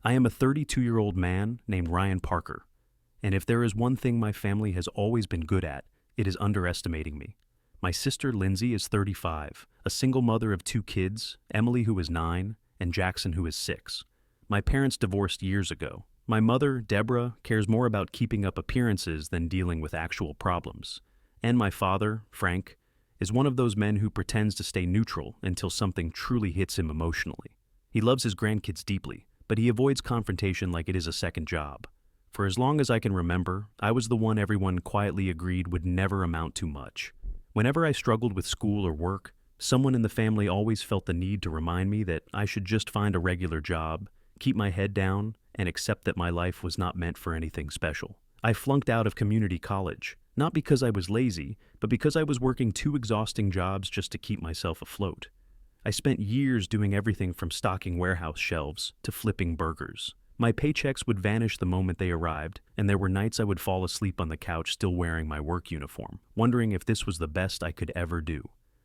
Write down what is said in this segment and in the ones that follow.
I am a 32-year-old man named Ryan Parker, and if there is one thing my family has always been good at, it is underestimating me. My sister Lindsay is 35, a single mother of two kids, Emily who is 9, and Jackson who is 6. My parents divorced years ago. My mother, Deborah, cares more about keeping up appearances than dealing with actual problems. And my father, Frank, is one of those men who pretends to stay neutral until something truly hits him emotionally. He loves his grandkids deeply, but he avoids confrontation like it is a second job. For as long as I can remember, I was the one everyone quietly agreed would never amount to much. Whenever I struggled with school or work, someone in the family always felt the need to remind me that I should just find a regular job, keep my head down, and accept that my life was not meant for anything special. I flunked out of community college, not because I was lazy, but because I was working two exhausting jobs just to keep myself afloat. I spent years doing everything from stocking warehouse shelves to flipping burgers. My paychecks would vanish the moment they arrived, and there were nights I would fall asleep on the couch still wearing my work uniform, wondering if this was the best I could ever do.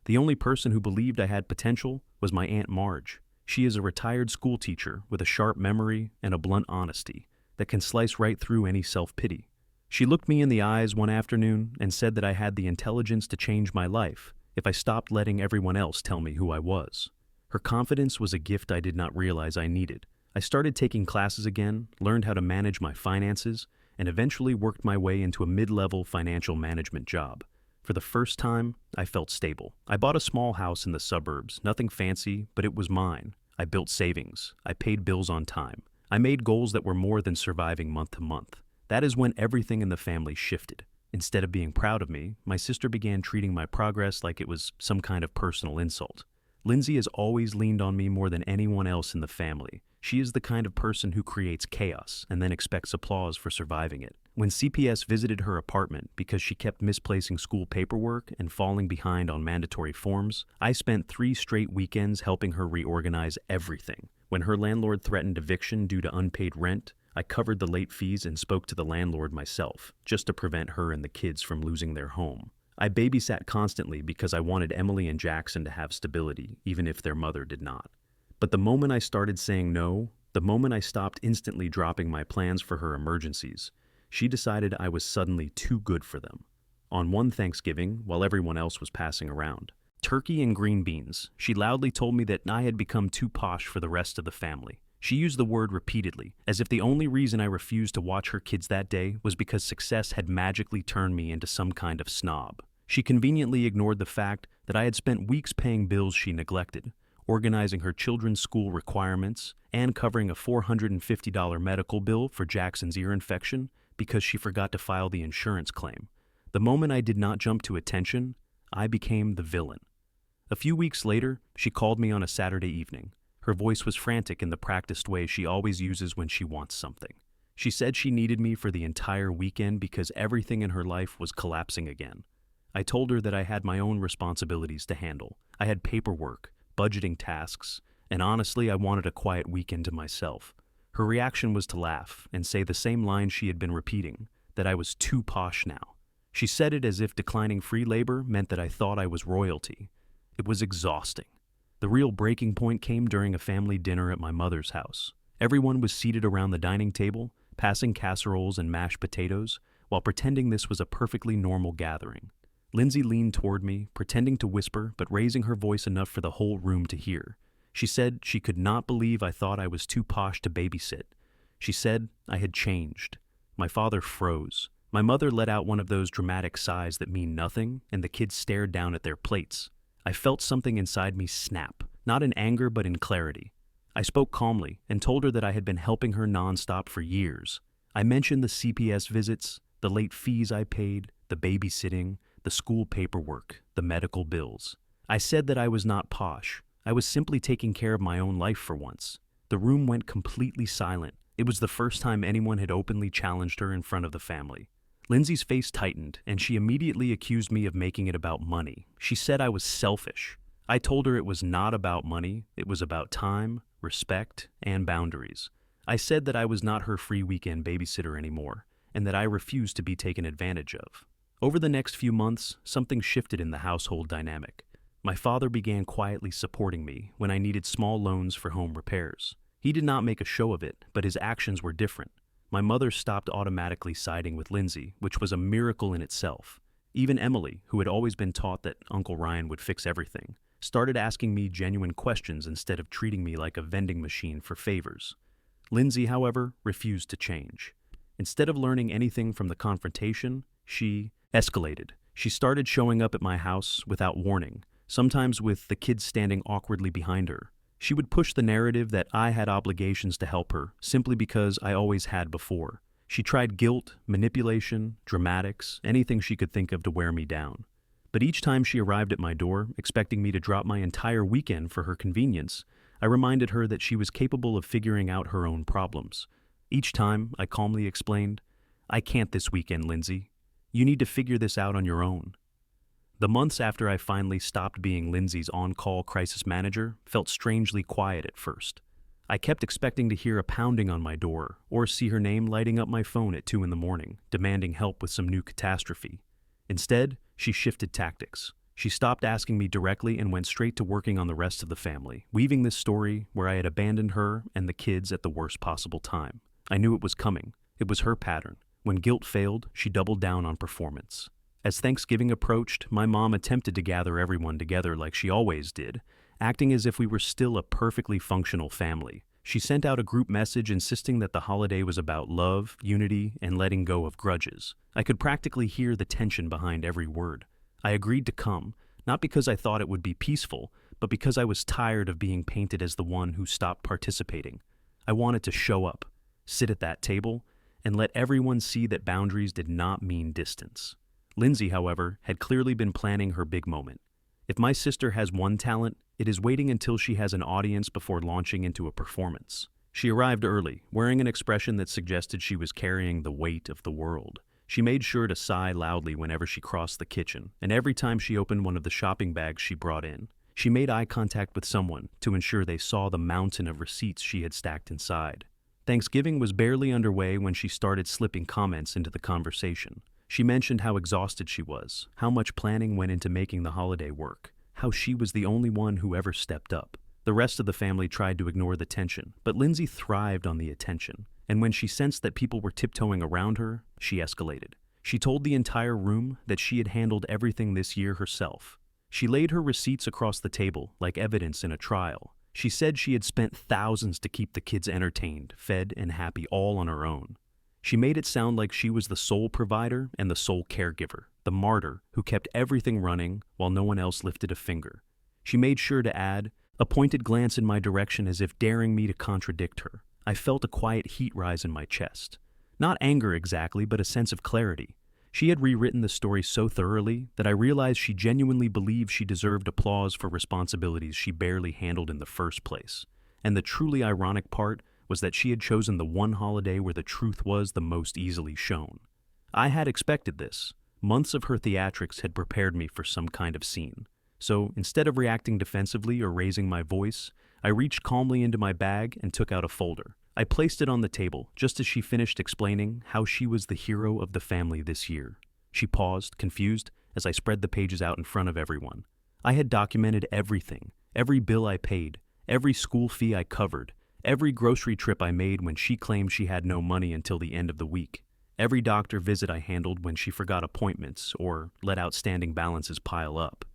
The only person who believed I had potential was my Aunt Marge. She is a retired school teacher with a sharp memory and a blunt honesty that can slice right through any self-pity. She looked me in the eyes one afternoon and said that I had the intelligence to change my life if I stopped letting everyone else tell me who I was. Her confidence was a gift I did not realize I needed. I started taking classes again, learned how to manage my finances, and eventually worked my way into a mid-level financial management job. For the first time, I felt stable. I bought a small house in the suburbs, nothing fancy, but it was mine. I built savings. I paid bills on time. I made goals that were more than surviving month to month. That is when everything in the family shifted. Instead of being proud of me, my sister began treating my progress like it was some kind of personal insult. Lindsay has always leaned on me more than anyone else in the family. She is the kind of person who creates chaos and then expects applause for surviving it. When CPS visited her apartment because she kept misplacing school paperwork and falling behind on mandatory forms, I spent 3 straight weekends helping her reorganize everything. When her landlord threatened eviction due to unpaid rent, I covered the late fees and spoke to the landlord myself, just to prevent her and the kids from losing their home. I babysat constantly because I wanted Emily and Jackson to have stability, even if their mother did not. But the moment I started saying no, the moment I stopped instantly dropping my plans for her emergencies, she decided I was suddenly too good for them. On one Thanksgiving, while everyone else was passing around turkey and green beans, she loudly told me that I had become too posh for the rest of the family. She used the word repeatedly, as if the only reason I refused to watch her kids that day was because success had magically turned me into some kind of snob. She conveniently ignored the fact that I had spent weeks paying bills she neglected, organizing her children's school requirements, and covering a $450 medical bill for Jackson's ear infection because she forgot to file the insurance claim. The moment I did not jump to attention, I became the villain. A few weeks later, she called me on a Saturday evening. Her voice was frantic in the practiced way she always uses when she wants something. She said she needed me for the entire weekend because everything in her life was collapsing again. I told her that I had my own responsibilities to handle. I had paperwork, budgeting tasks, and honestly, I wanted a quiet weekend to myself. Her reaction was to laugh and say the same line she had been repeating, that I was too posh now. She said it as if declining free labor meant that I thought I was royalty. It was exhausting. The real breaking point came during a family dinner at my mother's house. Everyone was seated around the dining table, passing casseroles and mashed potatoes, while pretending this was a perfectly normal gathering. Lindsay leaned toward me, pretending to whisper, but raising her voice enough for the whole room to hear. She said she could not believe I thought I was too posh to babysit. She said I had changed. My father froze. My mother let out one of those dramatic sighs that mean nothing, and the kids stared down at their plates. I felt something inside me snap, not in anger but in clarity. I spoke calmly and told her that I had been helping her nonstop for years. I mentioned the CPS visits, the late fees I paid, the babysitting, the school paperwork, the medical bills. I said that I was not posh. I was simply taking care of my own life for once. The room went completely silent. It was the first time anyone had openly challenged her in front of the family. Lindsay's face tightened, and she immediately accused me of making it about money. She said I was selfish. I told her it was not about money, it was about time, respect, and boundaries. I said that I was not her free weekend babysitter anymore, and that I refused to be taken advantage of. Over the next few months, something shifted in the household dynamic. My father began quietly supporting me when I needed small loans for home repairs. He did not make a show of it, but his actions were different. My mother stopped automatically siding with Lindsay, which was a miracle in itself. Even Emily, who had always been taught that Uncle Ryan would fix everything, started asking me genuine questions instead of treating me like a vending machine for favors. Lindsay, however, refused to change. Instead of learning anything from the confrontation, she escalated. She started showing up at my house without warning, sometimes with the kids standing awkwardly behind her. She would push the narrative that I had obligations to help her, simply because I always had before. She tried guilt, manipulation, dramatics, anything she could think of to wear me down. But each time she arrived at my door, expecting me to drop my entire weekend for her convenience, I reminded her that she was capable of figuring out her own problems. Each time, I calmly explained, "I can't this weekend, Lindsay. You need to figure this out on your own." The months after I finally stopped being Lindsay's on-call crisis manager felt strangely quiet at first. I kept expecting to hear a pounding on my door or see her name lighting up my phone at 2 a.m, demanding help with some new catastrophe. Instead, she shifted tactics. She stopped asking me directly and went straight to working on the rest of the family, weaving this story where I had abandoned her and the kids at the worst possible time. I knew it was coming. It was her pattern. When guilt failed, she doubled down on performance. As Thanksgiving approached, my mom attempted to gather everyone together like she always did, acting as if we were still a perfectly functional family. She sent out a group message insisting that the holiday was about love, unity, and letting go of grudges. I could practically hear the tension behind every word. I agreed to come, not because I thought it would be peaceful, but because I was tired of being painted as the one who stopped participating. I wanted to show up, sit at that table, and let everyone see that boundaries did not mean distance. Lindsay, however, had clearly been planning her big moment. If my sister has one talent, it is waiting until she has an audience before launching into a performance. She arrived early, wearing an expression that suggested she was carrying the weight of the world. She made sure to sigh loudly whenever she crossed the kitchen, and every time she opened one of the shopping bags she brought in. She made eye contact with someone to ensure they saw the mountain of receipts she had stacked inside. Thanksgiving was barely underway when she started slipping comments into the conversation. She mentioned how exhausted she was, how much planning went into making the holiday work, how she was the only one who ever stepped up. The rest of the family tried to ignore the tension, but Lindsay thrived on the attention, and when she sensed that people were tiptoeing around her, she escalated. She told the entire room that she had handled everything this year herself. She laid her receipts across the table like evidence in a trial. She said she had spent thousands to keep the kids entertained, fed, and happy all on her own. She made it sound like she was the sole provider and the sole caregiver, the martyr who kept everything running while no one else lifted a finger. She made sure to add a pointed glance in my direction as if daring me to contradict her. I felt a quiet heat rise in my chest. Not anger exactly, but a sense of clarity. She had rewritten the story so thoroughly that I realized she genuinely believed she deserved applause for responsibilities she barely handled in the first place. And the truly ironic part was that she had chosen the one holiday where the truth was the most easily shown. I had expected this. Months of her theatrics had prepared me for some kind of scene. So instead of reacting defensively or raising my voice, I reached calmly into my bag and took out a folder. I placed it on the table just as she finished explaining how she was the hero of the family this year. She paused, confused, as I spread the pages out in front of everyone. I had documented everything, every bill I paid, every school fee I covered, every grocery trip I made when she claimed she had no money until the end of the week, every doctor visit I handled when she forgot appointments or let outstanding balances pile up.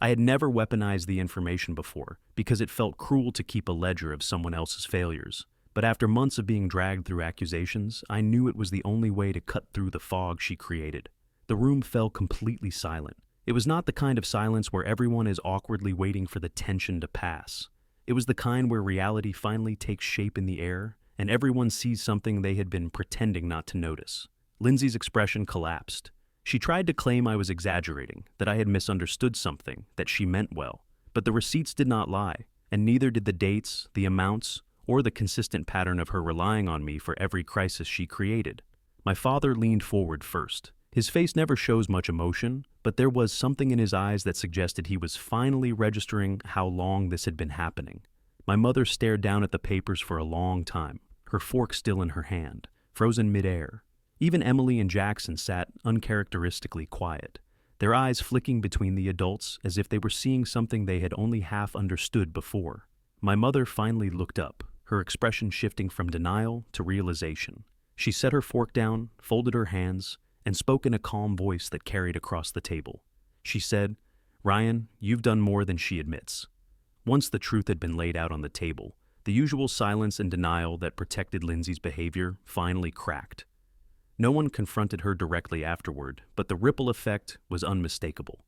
I had never weaponized the information before because it felt cruel to keep a ledger of someone else's failures. But after months of being dragged through accusations, I knew it was the only way to cut through the fog she created. The room fell completely silent. It was not the kind of silence where everyone is awkwardly waiting for the tension to pass. It was the kind where reality finally takes shape in the air, and everyone sees something they had been pretending not to notice. Lindsay's expression collapsed. She tried to claim I was exaggerating, that I had misunderstood something, that she meant well. But the receipts did not lie, and neither did the dates, the amounts, or the consistent pattern of her relying on me for every crisis she created. My father leaned forward first. His face never shows much emotion, but there was something in his eyes that suggested he was finally registering how long this had been happening. My mother stared down at the papers for a long time, her fork still in her hand, frozen midair. Even Emily and Jackson sat uncharacteristically quiet, their eyes flicking between the adults as if they were seeing something they had only half understood before. My mother finally looked up, her expression shifting from denial to realization. She set her fork down, folded her hands, and spoke in a calm voice that carried across the table. She said, "Ryan, you've done more than she admits." Once the truth had been laid out on the table, the usual silence and denial that protected Lindsay's behavior finally cracked. No one confronted her directly afterward, but the ripple effect was unmistakable.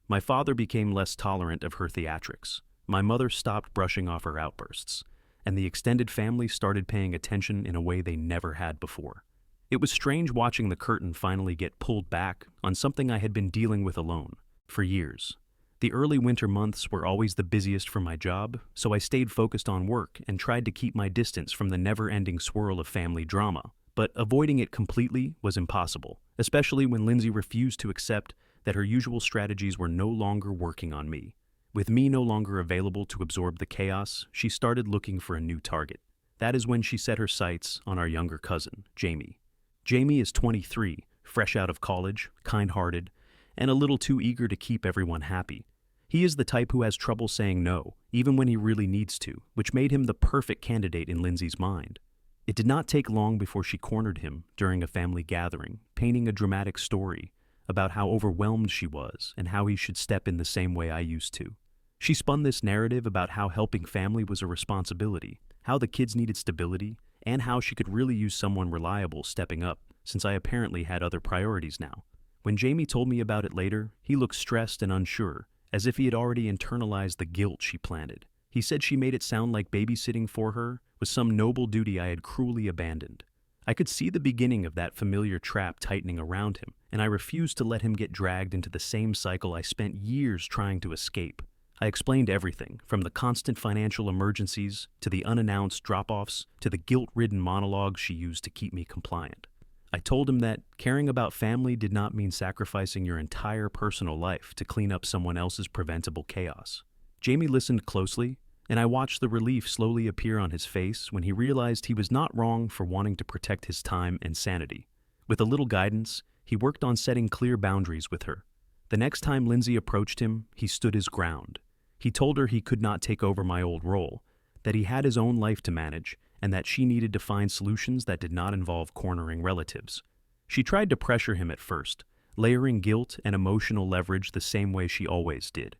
My father became less tolerant of her theatrics. My mother stopped brushing off her outbursts, and the extended family started paying attention in a way they never had before. It was strange watching the curtain finally get pulled back on something I had been dealing with alone for years. The early winter months were always the busiest for my job, so I stayed focused on work and tried to keep my distance from the never-ending swirl of family drama. But avoiding it completely was impossible, especially when Lindsay refused to accept that her usual strategies were no longer working on me. With me no longer available to absorb the chaos, she started looking for a new target. That is when she set her sights on our younger cousin, Jamie. Jamie is 23, fresh out of college, kind-hearted, and a little too eager to keep everyone happy. He is the type who has trouble saying no, even when he really needs to, which made him the perfect candidate in Lindsay's mind. It did not take long before she cornered him during a family gathering, painting a dramatic story about how overwhelmed she was and how he should step in the same way I used to. She spun this narrative about how helping family was a responsibility, how the kids needed stability, and how she could really use someone reliable stepping up, since I apparently had other priorities now. When Jamie told me about it later, he looked stressed and unsure, as if he had already internalized the guilt she planted. He said she made it sound like babysitting for her was some noble duty I had cruelly abandoned. I could see the beginning of that familiar trap tightening around him, and I refused to let him get dragged into the same cycle I spent years trying to escape. I explained everything, from the constant financial emergencies, to the unannounced drop-offs, to the guilt-ridden monologues she used to keep me compliant. I told him that caring about family did not mean sacrificing your entire personal life to clean up someone else's preventable chaos. Jamie listened closely, and I watched the relief slowly appear on his face when he realized he was not wrong for wanting to protect his time and sanity. With a little guidance, he worked on setting clear boundaries with her. The next time Lindsay approached him, he stood his ground. He told her he could not take over my old role, that he had his own life to manage, and that she needed to find solutions that did not involve cornering relatives. She tried to pressure him at first, layering guilt and emotional leverage the same way she always did.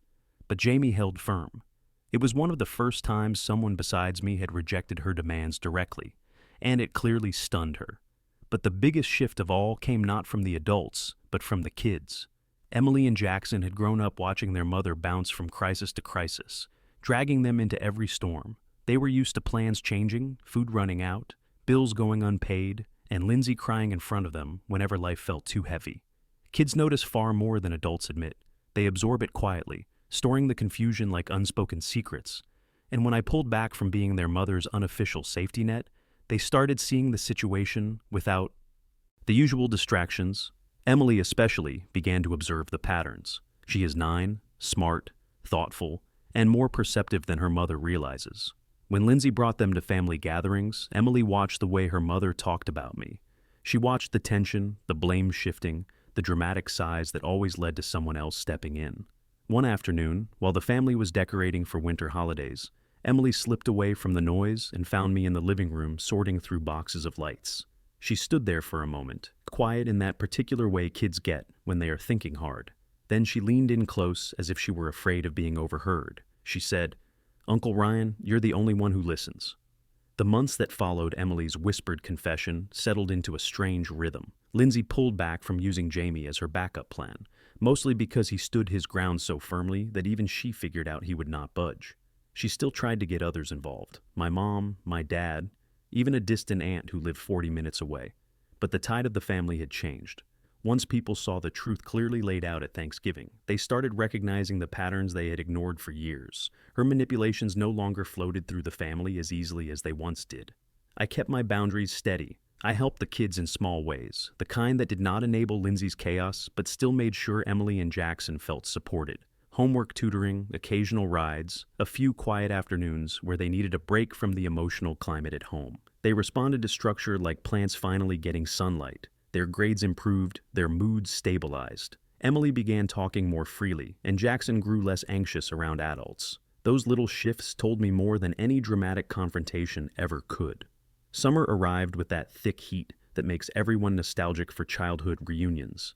But Jamie held firm. It was one of the first times someone besides me had rejected her demands directly, and it clearly stunned her. But the biggest shift of all came not from the adults, but from the kids. Emily and Jackson had grown up watching their mother bounce from crisis to crisis, dragging them into every storm. They were used to plans changing, food running out, bills going unpaid, and Lindsay crying in front of them whenever life felt too heavy. Kids notice far more than adults admit. They absorb it quietly, storing the confusion like unspoken secrets. And when I pulled back from being their mother's unofficial safety net, they started seeing the situation without the usual distractions. Emily especially began to observe the patterns. She is 9, smart, thoughtful, and more perceptive than her mother realizes. When Lindsay brought them to family gatherings, Emily watched the way her mother talked about me. She watched the tension, the blame shifting, the dramatic sighs that always led to someone else stepping in. One afternoon, while the family was decorating for winter holidays, Emily slipped away from the noise and found me in the living room sorting through boxes of lights. She stood there for a moment, quiet in that particular way kids get when they are thinking hard. Then she leaned in close as if she were afraid of being overheard. She said, "Uncle Ryan, you're the only one who listens." The months that followed Emily's whispered confession settled into a strange rhythm. Lindsay pulled back from using Jamie as her backup plan, mostly because he stood his ground so firmly that even she figured out he would not budge. She still tried to get others involved, my mom, my dad, even a distant aunt who lived 40 minutes away. But the tide of the family had changed. Once people saw the truth clearly laid out at Thanksgiving, they started recognizing the patterns they had ignored for years. Her manipulations no longer floated through the family as easily as they once did. I kept my boundaries steady. I helped the kids in small ways, the kind that did not enable Lindsay's chaos, but still made sure Emily and Jackson felt supported. Homework tutoring, occasional rides, a few quiet afternoons where they needed a break from the emotional climate at home. They responded to structure like plants finally getting sunlight. Their grades improved, their moods stabilized. Emily began talking more freely, and Jackson grew less anxious around adults. Those little shifts told me more than any dramatic confrontation ever could. Summer arrived with that thick heat that makes everyone nostalgic for childhood reunions.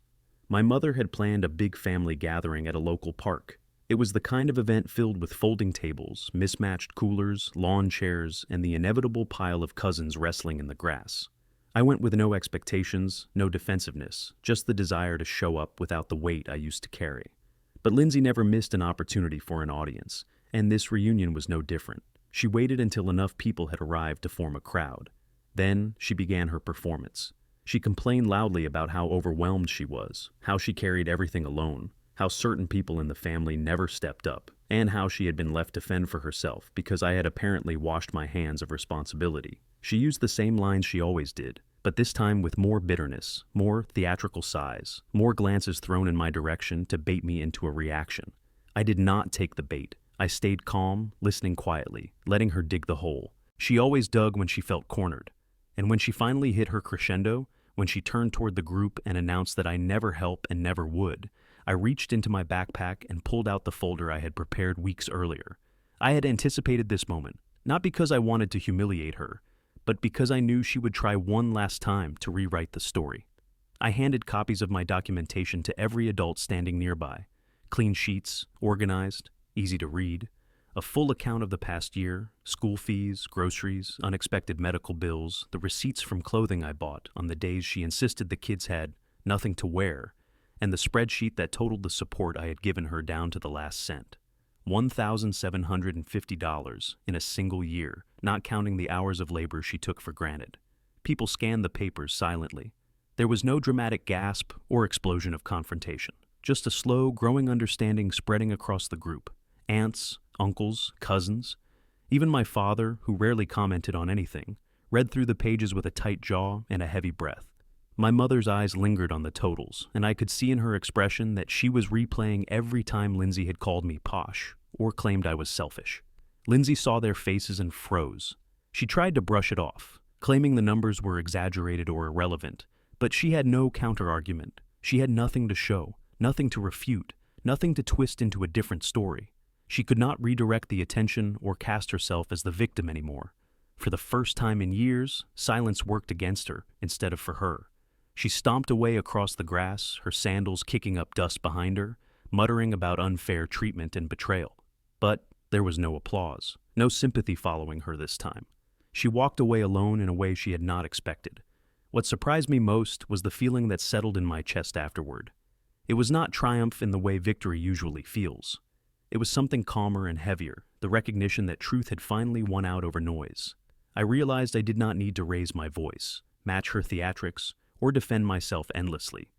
My mother had planned a big family gathering at a local park. It was the kind of event filled with folding tables, mismatched coolers, lawn chairs, and the inevitable pile of cousins wrestling in the grass. I went with no expectations, no defensiveness, just the desire to show up without the weight I used to carry. But Lindsay never missed an opportunity for an audience, and this reunion was no different. She waited until enough people had arrived to form a crowd. Then she began her performance. She complained loudly about how overwhelmed she was, how she carried everything alone, how certain people in the family never stepped up, and how she had been left to fend for herself because I had apparently washed my hands of responsibility. She used the same lines she always did, but this time with more bitterness, more theatrical sighs, more glances thrown in my direction to bait me into a reaction. I did not take the bait. I stayed calm, listening quietly, letting her dig the hole. She always dug when she felt cornered. And when she finally hit her crescendo, when she turned toward the group and announced that I never help and never would, I reached into my backpack and pulled out the folder I had prepared weeks earlier. I had anticipated this moment, not because I wanted to humiliate her, but because I knew she would try one last time to rewrite the story. I handed copies of my documentation to every adult standing nearby. Clean sheets, organized, easy to read, a full account of the past year, school fees, groceries, unexpected medical bills, the receipts from clothing I bought on the days she insisted the kids had nothing to wear, and the spreadsheet that totaled the support I had given her down to the last cent. $1,750 in a single year, not counting the hours of labor she took for granted. People scanned the papers silently. There was no dramatic gasp or explosion of confrontation, just a slow, growing understanding spreading across the group. Aunts, uncles, cousins. Even my father, who rarely commented on anything, read through the pages with a tight jaw and a heavy breath. My mother's eyes lingered on the totals, and I could see in her expression that she was replaying every time Lindsay had called me posh or claimed I was selfish. Lindsay saw their faces and froze. She tried to brush it off, claiming the numbers were exaggerated or irrelevant, but she had no counter-argument. She had nothing to show, nothing to refute, nothing to twist into a different story. She could not redirect the attention or cast herself as the victim anymore. For the first time in years, silence worked against her instead of for her. She stomped away across the grass, her sandals kicking up dust behind her, muttering about unfair treatment and betrayal. But there was no applause, no sympathy following her this time. She walked away alone in a way she had not expected. What surprised me most was the feeling that settled in my chest afterward. It was not triumph in the way victory usually feels. It was something calmer and heavier, the recognition that truth had finally won out over noise. I realized I did not need to raise my voice, match her theatrics, or defend myself endlessly.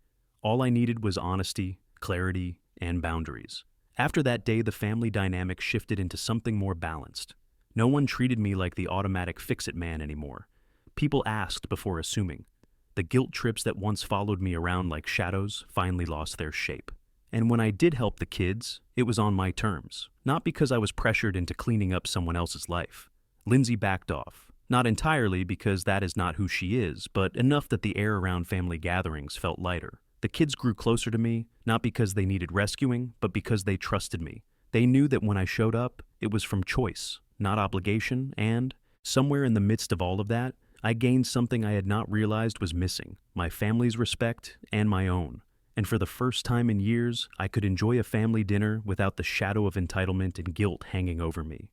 All I needed was honesty, clarity, and boundaries. After that day, the family dynamic shifted into something more balanced. No one treated me like the automatic fix-it man anymore. People asked before assuming. The guilt trips that once followed me around like shadows finally lost their shape. And when I did help the kids, it was on my terms, not because I was pressured into cleaning up someone else's life. Lindsay backed off. Not entirely because that is not who she is, but enough that the air around family gatherings felt lighter. The kids grew closer to me, not because they needed rescuing, but because they trusted me. They knew that when I showed up, it was from choice, not obligation, and, somewhere in the midst of all of that, I gained something I had not realized was missing, my family's respect and my own. And for the first time in years, I could enjoy a family dinner without the shadow of entitlement and guilt hanging over me.